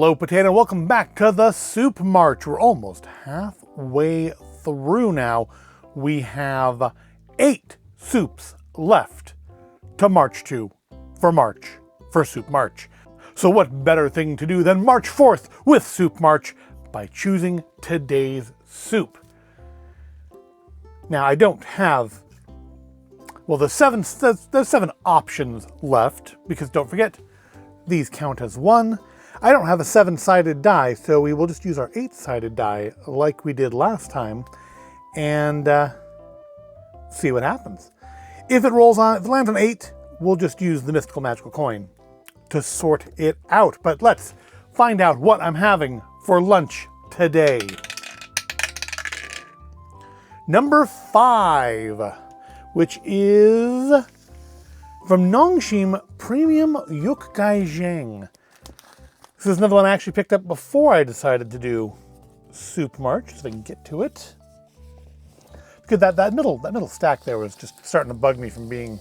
Hello, potato. Welcome back to the Soup March. We're almost halfway through now. We have 8 soups left to march to for Soup March. So what better thing to do than march forth with Soup March by choosing today's soup. Now I don't have, well, there's 7 options left, because don't forget, these count as 1. I don't have a 7-sided die, so we will just use our 8-sided die like we did last time and see what happens. If it rolls on, if it lands on 8, we'll just use the mystical magical coin to sort it out. But let's find out what I'm having for lunch today. Number 5, which is from Nongshim Premium YukGaeJang. This is another one I actually picked up before I decided to do Soup March, so I can get to it. Because that middle stack there was just starting to bug me from being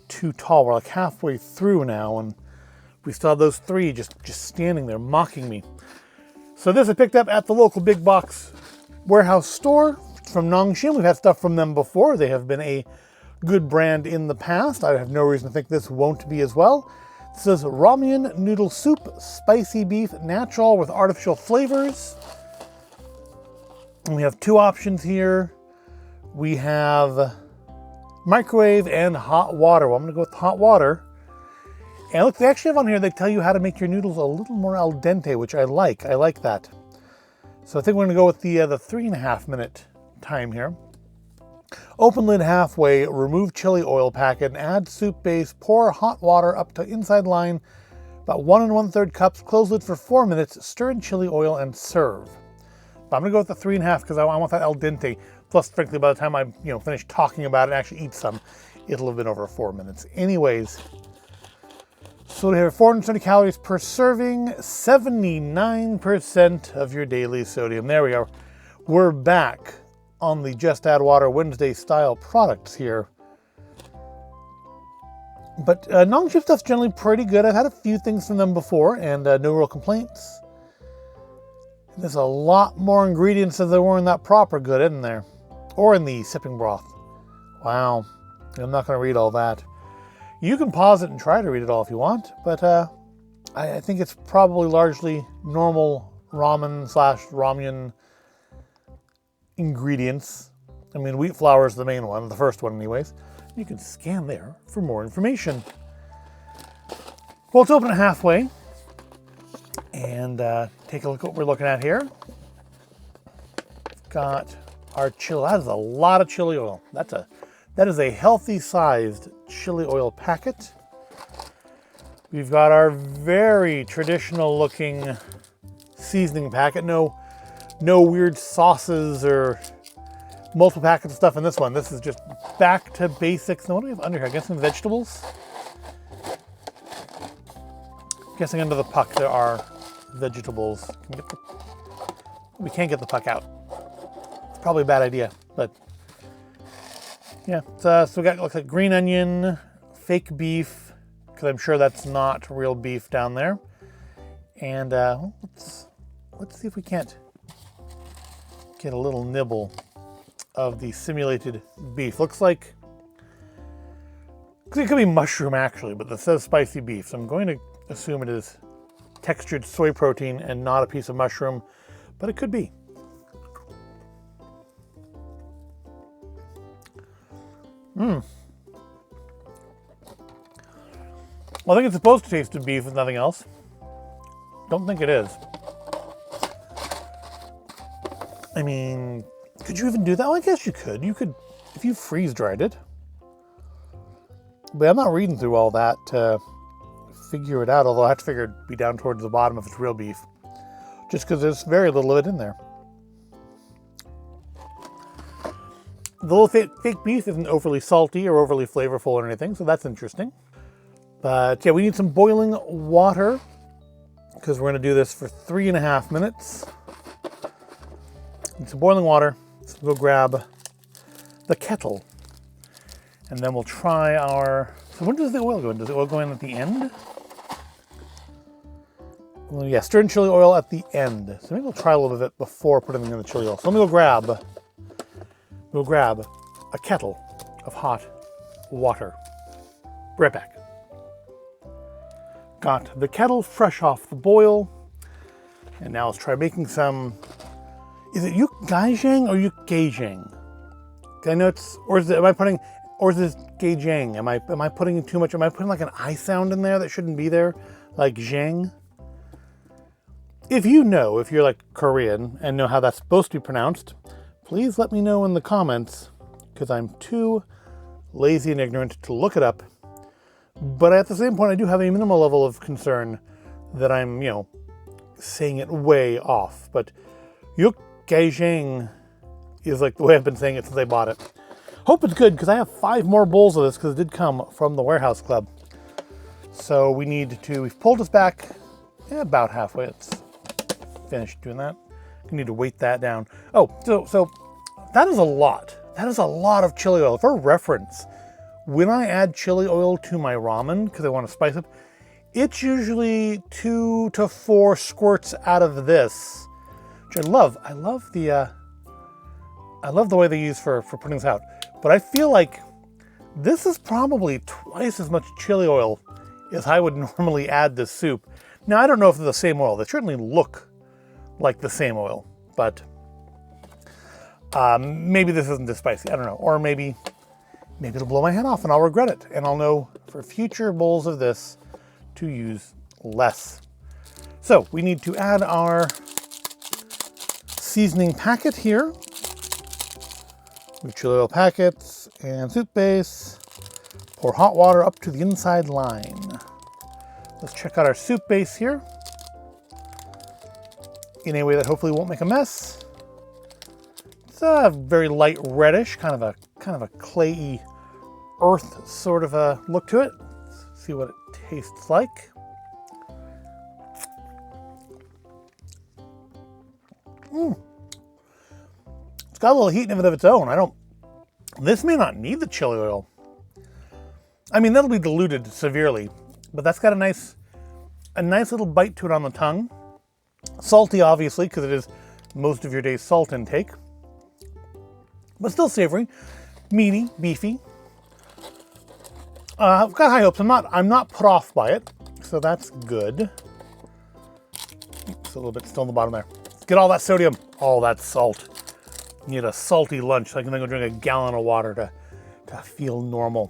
too tall. We're like halfway through now, and we still have those 3 just standing there mocking me. So this I picked up at the local big box warehouse store from Nongshim. We've had stuff from them before. They have been a good brand in the past. I have no reason to think this won't be as well. This is Ramyun noodle soup, spicy beef, natural with artificial flavors. And we have 2 options here. We have microwave and hot water. Well, I'm gonna go with hot water. And look, they actually have on here, they tell you how to make your noodles a little more al dente, which I like. I like that. So I think we're gonna go with the 3.5 minute time here. Open lid halfway, remove chili oil packet, and add soup base. Pour hot water up to inside line, about 1 1/3 cups. Close lid for 4 minutes. Stir in chili oil and serve. But I'm gonna go with the 3.5 because I want that al dente. Plus, frankly, by the time I finish talking about it and actually eat some, it'll have been over 4 minutes. Anyways, so we have 470 calories per serving, 79% of your daily sodium. There we are. We're back on the Just Add Water Wednesday style products here. But Nongshim stuff's generally pretty good. I've had a few things from them before and no real complaints. There's a lot more ingredients than there were in that proper good, isn't there? Or in the sipping broth. Wow, I'm not gonna read all that. You can pause it and try to read it all if you want, but I think it's probably largely normal ramen/ramyun ingredients. I mean, wheat flour is the main one, the first one anyways. You can scan there for more information. Well, let's open it halfway and take a look at what we're looking at here. We've got our chili. That is a lot of chili oil. That is a healthy sized chili oil packet. We've got our very traditional looking seasoning packet. No weird sauces or multiple packets of stuff in this one. This is just back to basics. Now, what do we have under here? I guess some vegetables. I'm guessing under the puck there are vegetables. We can't get the puck out. It's probably a bad idea, but yeah. So we got, looks like green onion, fake beef, because I'm sure that's not real beef down there. And let's see if we can't get a little nibble of the simulated beef. Looks like it could be mushroom actually, but it says spicy beef, so I'm going to assume it is textured soy protein and not a piece of mushroom, but it could be. Well, I think it's supposed to taste of beef with nothing else. Don't think it is. I mean, could you even do that? Well, I guess you could. You could, if you freeze dried it. But I'm not reading through all that to figure it out, although I have to figure it'd be down towards the bottom if it's real beef. Just because there's very little of it in there. The little fake beef isn't overly salty or overly flavorful or anything, so that's interesting. But yeah, we need some boiling water because we're going to do this for 3.5 minutes. Need some boiling water, so we'll grab the kettle. And then we'll try our, so when does the oil go in? Does the oil go in at the end? Well, yeah, stir in chili oil at the end. So maybe we'll try a little bit before putting in the chili oil. So let me go grab a kettle of hot water. Right back. Got the kettle fresh off the boil. And now let's try making some, is it YukGaeJang or YukGaeJang? I know it's, or is it GaeJang? Am I putting in too much? Am I putting like an I sound in there that shouldn't be there? Like Zhang? If you know, if you're like Korean and know how that's supposed to be pronounced, please let me know in the comments, because I'm too lazy and ignorant to look it up. But at the same point, I do have a minimal level of concern that I'm, saying it way off. But YukGaeJang is like the way I've been saying it since I bought it. Hope it's good, because I have 5 more bowls of this, because it did come from the Warehouse Club. So we've pulled this back about halfway. Let's finish doing that. We need to weight that down. Oh, so that is a lot. That is a lot of chili oil. For reference, when I add chili oil to my ramen, because I want to spice up, it's usually 2 to 4 squirts out of this, which I love. I love the way they use for putting this out. But I feel like this is probably twice as much chili oil as I would normally add to soup. Now, I don't know if they're the same oil. They certainly look like the same oil, but maybe this isn't as spicy. I don't know. Or maybe it'll blow my head off and I'll regret it. And I'll know for future bowls of this to use less. So we need to add our seasoning packet here. We have chili oil packets and soup base. Pour hot water up to the inside line. Let's check out our soup base here in a way that hopefully won't make a mess. It's a very light reddish, kind of a clayey earth sort of a look to it. Let's see what it tastes like. It's got a little heat in it of its own. This may not need the chili oil. I mean, that'll be diluted severely, but that's got a nice little bite to it on the tongue. Salty, obviously, because it is most of your day's salt intake, but still savory, meaty, beefy. I've got high hopes. I'm not put off by it, so that's good. Oops, a little bit still on the bottom there. Get all that sodium, all that salt. You need a salty lunch. I can then go drink a gallon of water to feel normal.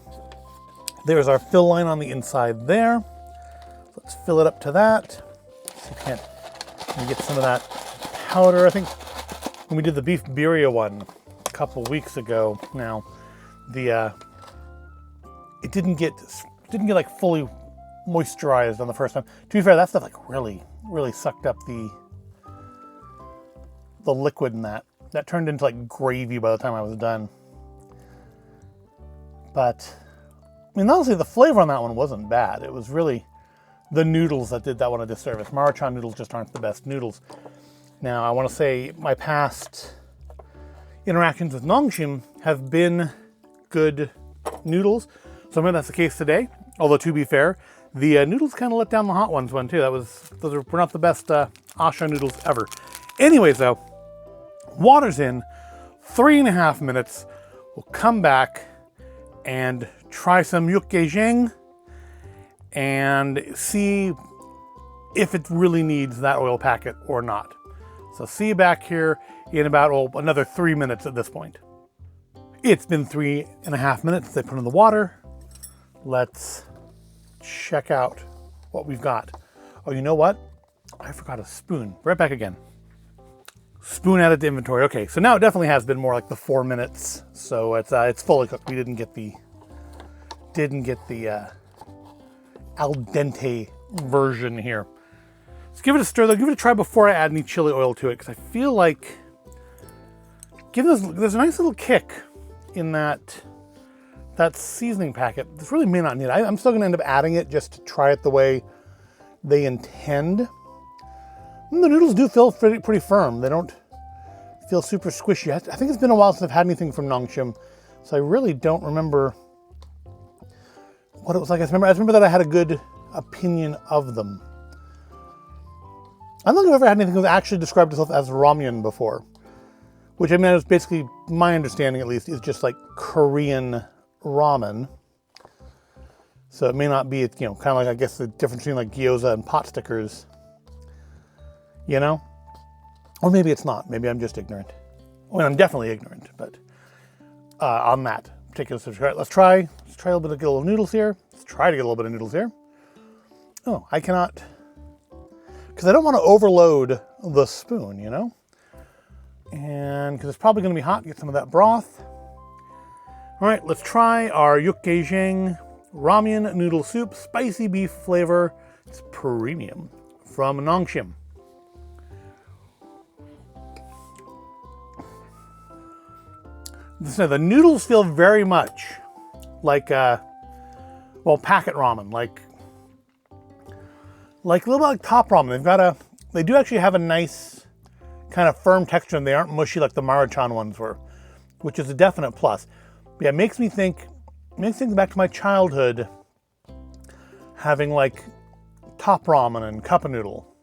There's our fill line on the inside there. Let's fill it up to that. So you can't get some of that powder. I think when we did the beef birria one a couple weeks ago now, it didn't get like fully moisturized on the first time. To be fair, that stuff like really sucked up the liquid in that. That turned into like gravy by the time I was done. But I mean, honestly, the flavor on that one wasn't bad. It was really the noodles that did that one a disservice. Maruchan noodles just aren't the best noodles. Now, I want to say my past interactions with Nongshim have been good noodles. So maybe that's the case today. Although, to be fair, the noodles kind of let down the hot ones one too. Those were not the best Asha noodles ever. Anyways, though, water's in, 3.5 minutes. We'll come back and try some YukGaeJang and see if it really needs that oil packet or not. So see you back here in about another 3 minutes at this point. It's been 3.5 minutes since I put in the water. Let's check out what we've got. Oh, you know what? I forgot a spoon. Right back again. Spoon added to inventory. Okay, so now it definitely has been more like the 4 minutes. So it's fully cooked. We didn't get the al dente version here. Let's give it a stir though. Give it a try before I add any chili oil to it, because I feel like there's a nice little kick in that seasoning packet. This really may not need it. I'm still gonna end up adding it just to try it the way they intend. And the noodles do feel pretty firm. They don't feel super squishy. I think it's been a while since I've had anything from Nongshim, so I really don't remember what it was like. I remember that I had a good opinion of them. I don't think I've ever had anything that actually described itself as Ramyun before. Which, I mean, is basically, my understanding at least, is just like Korean ramen. So it may not be, you know, kind of like, I guess, the difference between like gyoza and pot stickers. You know? Or maybe it's not. Maybe I'm just ignorant. Well, I'm definitely ignorant, but on that particular subject. All right, let's try a little bit of get a little noodles here. Let's try to get a little bit of noodles here. Oh, I cannot, because I don't want to overload the spoon, you know? And because it's probably going to be hot, get some of that broth. All right, let's try our YukGaeJang Ramyun noodle soup, spicy beef flavor. It's premium from Nongshim. So the noodles feel very much like, well, packet ramen, like a little bit like top ramen. They do actually have a nice kind of firm texture, and they aren't mushy like the Maruchan ones were, which is a definite plus. But yeah, it makes me think back to my childhood, having like top ramen and cup of noodle,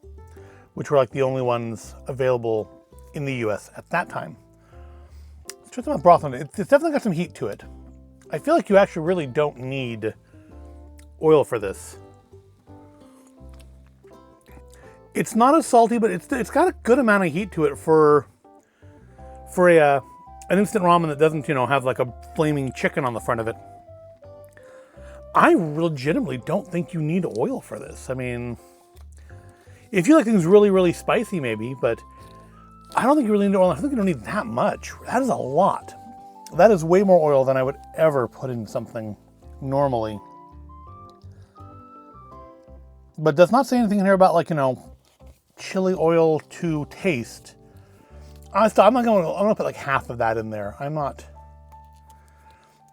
which were like the only ones available in the US at that time. Let's try some of the broth on it. It's definitely got some heat to it. I feel like you actually really don't need oil for this. It's not as salty, but it's got a good amount of heat to it for an instant ramen that doesn't, you know, have like a flaming chicken on the front of it. I legitimately don't think you need oil for this. I mean, if you like things really, really spicy, maybe, but I don't think you really need oil. I think you don't need that much. That is a lot. That is way more oil than I would ever put in something normally. But does not say anything in here about, like, you know, chili oil to taste. I'm gonna put like half of that in there.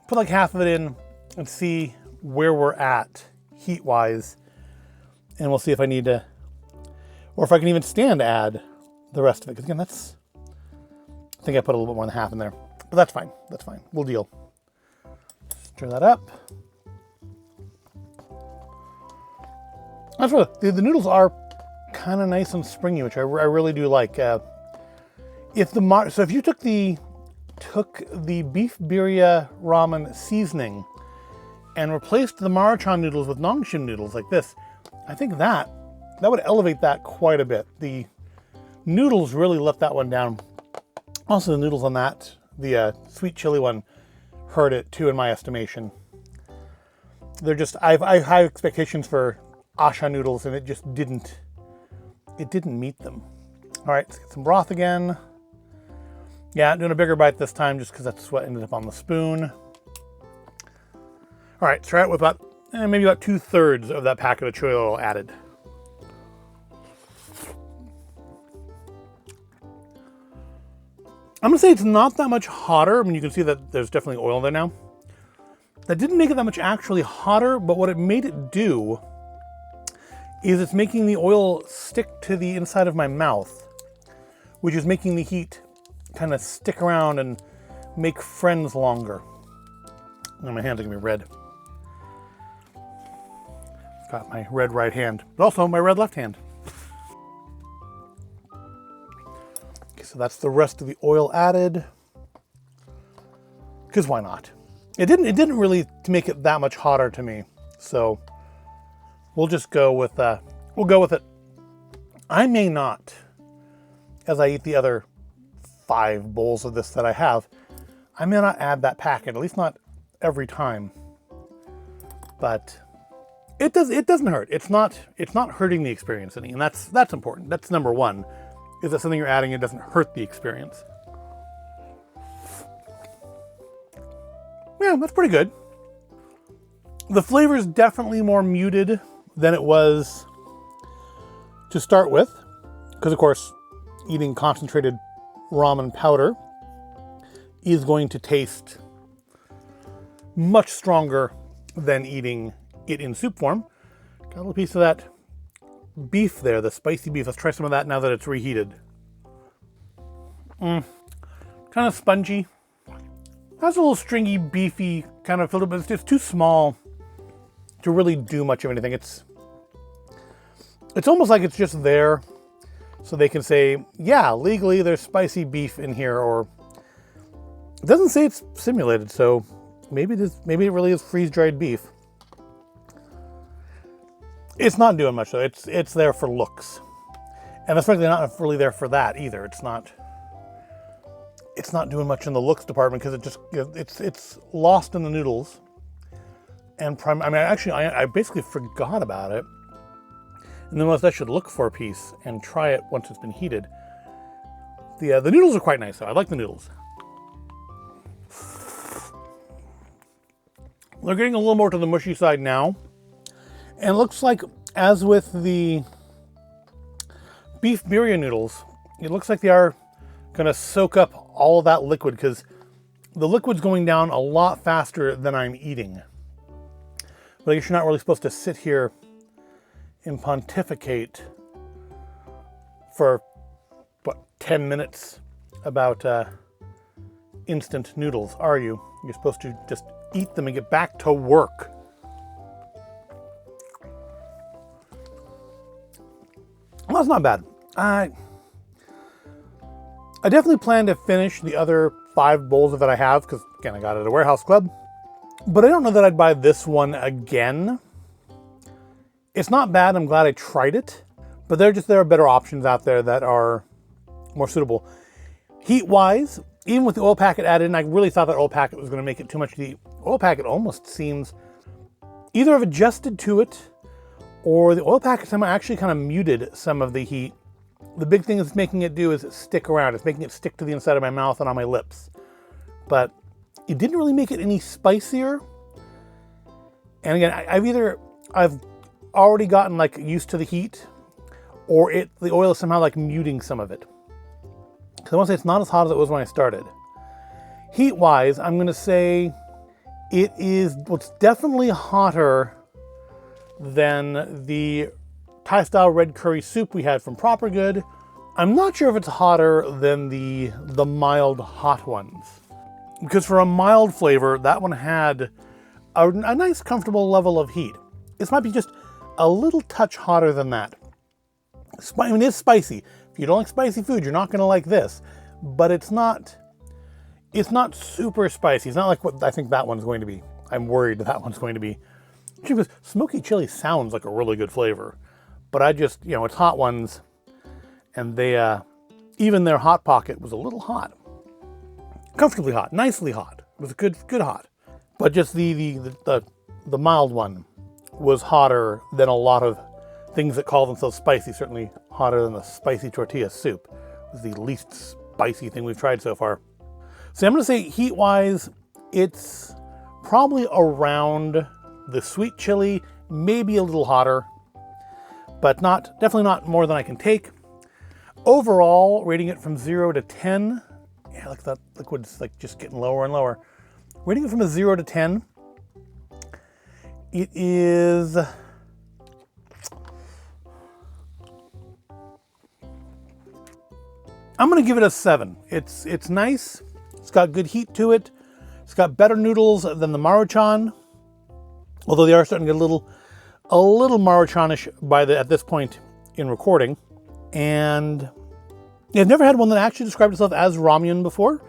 Put like half of it in and see where we're at heat-wise. And we'll see if I need to, or if I can even stand to add the rest of it. Because again, I think I put a little bit more than half in there. But that's fine. That's fine. We'll deal. Stir that up. That's what the noodles are kind of nice and springy, which I really do like. So if you took the beef birria ramen seasoning and replaced the Maruchan noodles with Nongshim noodles like this, I think that would elevate that quite a bit. The noodles really let that one down. Also, the noodles on that, the sweet chili one, hurt it too, in my estimation. They're just, I have high expectations for Asha noodles, and it just didn't meet them. All right, let's get some broth again. Yeah, I'm doing a bigger bite this time just because that's what ended up on the spoon. All right, try it with about, maybe about 2/3 of that packet of chili oil added. I'm gonna say it's not that much hotter. I mean, you can see that there's definitely oil there now. That didn't make it that much actually hotter, but what it made it do is it's making the oil stick to the inside of my mouth, which is making the heat kind of stick around and make friends longer. And my hands are gonna be red. Got my red right hand, but also my red left hand. Okay, so that's the rest of the oil added. Because why not? It didn't really make it that much hotter to me, so we'll just go with we'll go with it. I may not, as I eat the other 5 bowls of this that I have, I may not add that packet, at least not every time. But it doesn't hurt. It's not hurting the experience any, and that's important. That's number one. Is that something you're adding, it doesn't hurt the experience. Yeah, that's pretty good. The flavor is definitely more muted than it was to start with, because of course, eating concentrated ramen powder is going to taste much stronger than eating it in soup form. Got a little piece of that beef there, the spicy beef. Let's try some of that now that it's reheated. Kind of spongy. Has a little stringy, beefy kind of filter, but it's just too small to really do much of anything. It's almost like it's just there So they can say, yeah, legally there's spicy beef in here, or it doesn't say it's simulated, so maybe it really is freeze-dried beef. It's not doing much though. It's there for looks. And that's frankly not really there for that either. It's not doing much in the looks department because it's lost in the noodles. And I basically forgot about it. And then I should look for a piece and try it once it's been heated. The noodles are quite nice though. I like the noodles. They're getting a little more to the mushy side now. And it looks like, as with the beef birria noodles, it looks like they are gonna soak up all of that liquid because the liquid's going down a lot faster than I'm eating. But I guess you're not really supposed to sit here and pontificate for, 10 minutes about instant noodles, are you? You're supposed to just eat them and get back to work. Well, that's not bad. I definitely plan to finish the other 5 bowls that I have, because again, I got it at a warehouse club. But I don't know that I'd buy this one again. It's not bad. I'm glad I tried it. But there are better options out there that are more suitable. Heat-wise, even with the oil packet added in, I really thought that oil packet was going to make it too much. The oil packet almost seems either have adjusted to it, or the oil packet somehow actually kind of muted some of the heat. The big thing it's making it do is stick around. It's making it stick to the inside of my mouth and on my lips. But it didn't really make it any spicier. And again, I've already gotten used to the heat, or the oil is somehow muting some of it. Because I want to say it's not as hot as it was when I started. Heat-wise, I'm going to say it's definitely hotter than the Thai-style red curry soup we had from Proper Good. I'm not sure if it's hotter than the mild hot ones. Because for a mild flavor, that one had a nice comfortable level of heat. This might be just a little touch hotter than that. It is spicy. If you don't like spicy food, you're not going to like this. But it's not super spicy. It's not like what I think that one's going to be. I'm worried that one's going to be. Because smoky chili sounds like a really good flavor. But I just, it's hot ones. And they, even their Hot Pocket was a little hot. Comfortably hot, nicely hot. It was good hot. But just the mild one was hotter than a lot of things that call themselves spicy. Certainly hotter than the spicy tortilla soup. It was the least spicy thing we've tried so far. So I'm going to say heat-wise, it's probably around the sweet chili, maybe a little hotter, but definitely not more than I can take. Overall, rating it from 0 to 10, yeah, like that liquid's just getting lower and lower. Rating it from a 0 to 10, it is I'm gonna give it a 7. It's nice. It's got good heat to it. It's got better noodles than the Maruchan, although they are starting to get a little Maruchanish at this point in recording. And I've never had one that actually described itself as Ramyun before.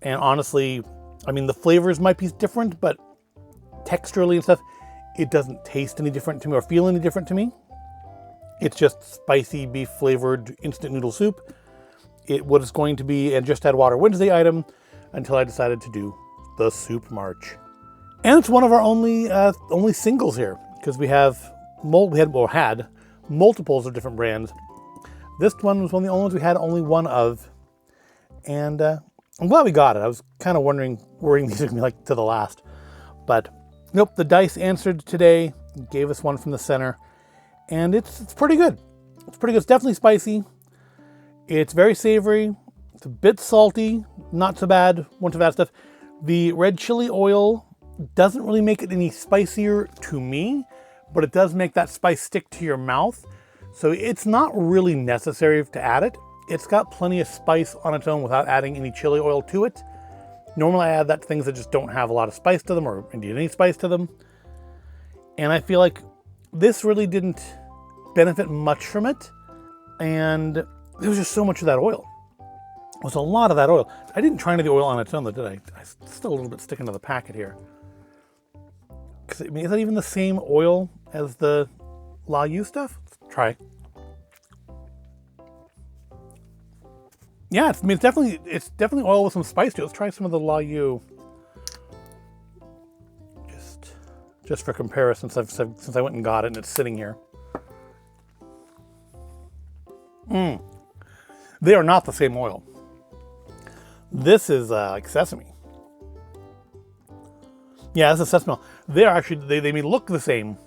And honestly, I mean, the flavors might be different, but texturally and stuff, it doesn't taste any different to me or feel any different to me. It's just spicy beef flavored instant noodle soup. It was going to be a Just Add Water Wednesday item until I decided to do the Soup March. And it's one of our only singles here, because we had multiples of different brands. This one was one of the only ones we had only one of. And I'm glad we got it. I was kind of worrying these would be to the last. But nope, the dice answered today, gave us one from the center. And it's pretty good. It's pretty good. It's definitely spicy. It's very savory. It's a bit salty. Not so bad. Wasn't too bad stuff. The red chili oil doesn't really make it any spicier to me, but it does make that spice stick to your mouth. So it's not really necessary to add it. It's got plenty of spice on its own without adding any chili oil to it. Normally I add that to things that just don't have a lot of spice to them, or indeed any spice to them. And I feel like this really didn't benefit much from it. And there was just so much of that oil. It was a lot of that oil. I didn't try any of the oil on its own, though, did I? It's still a little bit sticking to the packet here. Because, I mean, is that even the same oil as the Layu stuff? Let's try. Yeah, it's definitely oil with some spice to it. Let's try some of the Layu. Just for comparison, since I went and got it and it's sitting here. They are not the same oil. This is like sesame. Yeah, this is sesame oil. They are actually, they may look the same.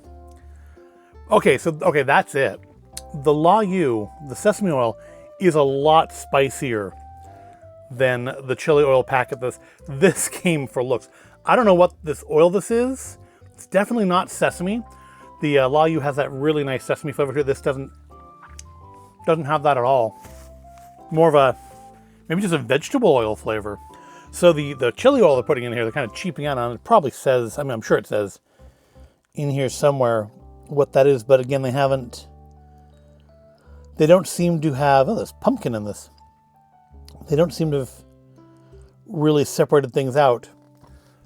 Okay, that's it. The Layu, the sesame oil, is a lot spicier than the chili oil packet. This came for looks. I don't know what this oil this is. It's definitely not sesame. The Layu has that really nice sesame flavor to it. This doesn't have that at all. More of a, maybe just a vegetable oil flavor. So the chili oil they're putting in here, they're kind of cheaping out on it. It probably says, I mean, I'm sure it says in here somewhere what that is, but again, they don't seem to have, oh, there's pumpkin in this. They don't seem to have really separated things out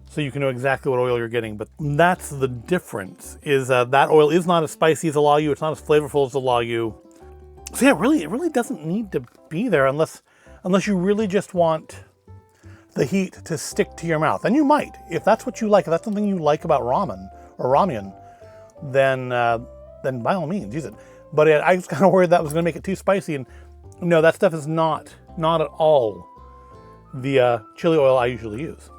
so you can know exactly what oil you're getting. But that's the difference, is that oil is not as spicy as the Layu. It's not as flavorful as the Layu. So yeah, it really doesn't need to be there unless you really just want the heat to stick to your mouth. And you might, if that's what you like, if that's something you like about ramen or ramyun, then by all means use it. But I was kind of worried that was going to make it too spicy, and no, that stuff is not at all the chili oil I usually use.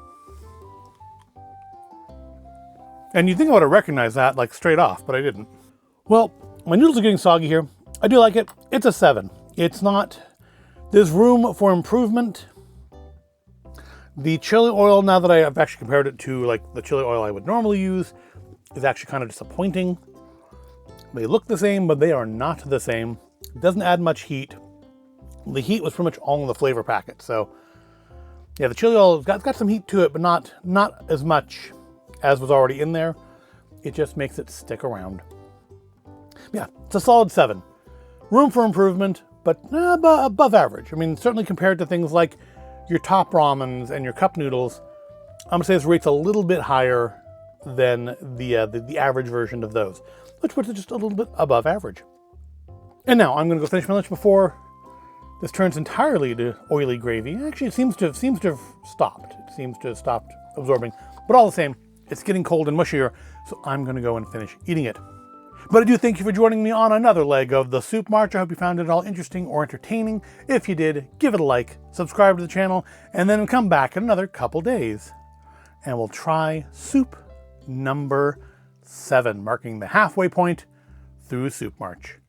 And you'd think I would have recognized that like straight off, but I didn't. Well, my noodles are getting soggy here. I do like it. It's a 7. It's not, there's room for improvement. The chili oil, now that I've actually compared it to like the chili oil I would normally use, is actually kind of disappointing. They look the same, but they are not the same. It doesn't add much heat. The heat was pretty much all in the flavor packet. So yeah, the chili oil has got some heat to it, but not as much as was already in there. It just makes it stick around. Yeah, it's a solid 7. Room for improvement, but above average. I mean, certainly compared to things like your top ramens and your cup noodles, I'm gonna say this rate's a little bit higher than the average version of those, which puts it just a little bit above average. And now I'm gonna go finish my lunch before this turns entirely to oily gravy. Actually, it seems to have stopped. It seems to have stopped absorbing, but all the same, it's getting cold and mushier, so I'm gonna go and finish eating it. But I do thank you for joining me on another leg of the Soup March. I hope you found it all interesting or entertaining. If you did, give it a like, subscribe to the channel, and then come back in another couple days, and we'll try soup number 7, marking the halfway point through Soup March.